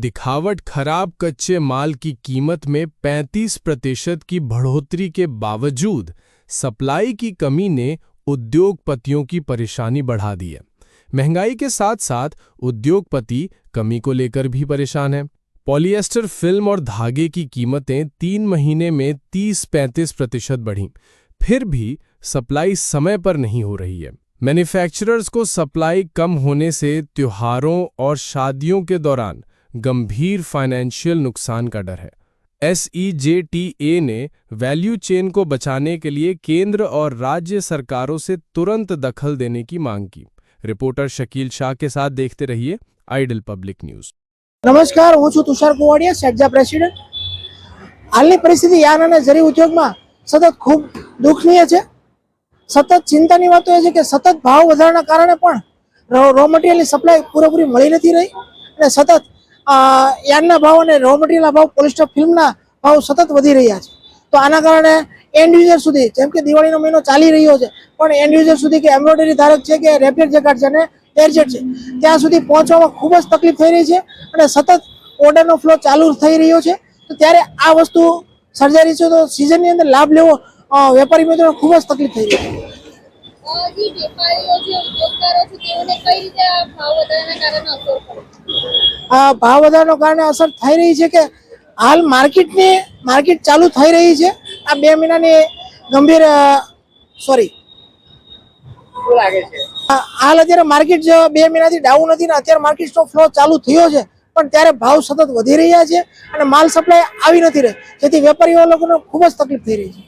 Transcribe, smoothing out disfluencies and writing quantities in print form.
दिखावट खराब कच्चे माल की कीमत में 35% की बढ़ोतरी के बावजूद सप्लाई की कमी ने उद्योगपतियों की परेशानी बढ़ा दी है। महंगाई के साथ साथ उद्योगपति कमी को लेकर भी परेशान है। पॉलिएस्टर फिल्म और धागे की कीमतें 3 महीने में 30-35% बढ़ीं, फिर भी सप्लाई समय पर नहीं हो रही है। मैन्युफैक्चरर्स को सप्लाई कम होने से त्योहारों और शादियों के दौरान गंभीर फाइनेंशियल नुकसान का डर है। SEJTA ने वैल्यू चेन को बचाने के लिए केंद्र और राज्य सरकारों से तुरंत दखल देने की मांग की। रिपोर्टर शकील शाह के साथ देखते रहिए आइडल पब्लिक न्यूज। नमस्कार, हूँ छुं तुषार कुवाडिया, सेटजा प्रेसिडेंट। हालनी परिस्थिति यान અને જરી ઉદ્યોગમાં સતત ખૂબ દુઃખનીય છે। સતત ચિંતાની વાત તો એ છે કે સતત ભાવ વધારાના કારણે પણ રો મટીરિયલની સપ્લાય પૂરેપૂરી મળી નથી રહી અને સતત યાનના ભાવ અને રો મટીરિયલના ભાવ પોલિસ્ટર ફિલ્મના ભાવ સતત વધી રહ્યા છે। તો આના કારણે એન્ડ યુઝર સુધી, જેમ કે દિવાળીનો મહિનો ચાલી રહ્યો છે, પણ એન્ડ યુઝર સુધી કે એમ્બ્રોઇડરી ધારક છે કે રેપિયર જેકાર્ડ છે અને એરજેટ છે, ત્યાં સુધી પહોંચવામાં ખૂબ જ તકલીફ થઈ રહી છે અને સતત ઓર્ડરનો ફ્લો ચાલુ થઈ રહ્યો છે। તો ત્યારે આ વસ્તુ સર્જાઈ રહી છે, તો સિઝનની અંદર લાભ લેવો વેપારી મિત્રોને ખૂબ જ તકલીફ થઈ રહી છે। ભાવ વધારાના કારણે અસર થઈ રહી છે કે હાલ માર્કેટ ચાલુ થઈ રહી છે। આ 2 મહિનાની ગંભીર હાલ અત્યારે માર્કેટ 2 મહિનાથી ડાઉન હતી ને અત્યારે માર્કેટનો ફ્લો ચાલુ થયો છે, પણ ત્યારે ભાવ સતત વધી રહ્યા છે અને માલ સપ્લાય આવી નથી રહી, જેથી વેપારીઓ લોકોને ખૂબ જ તકલીફ થઈ રહી છે।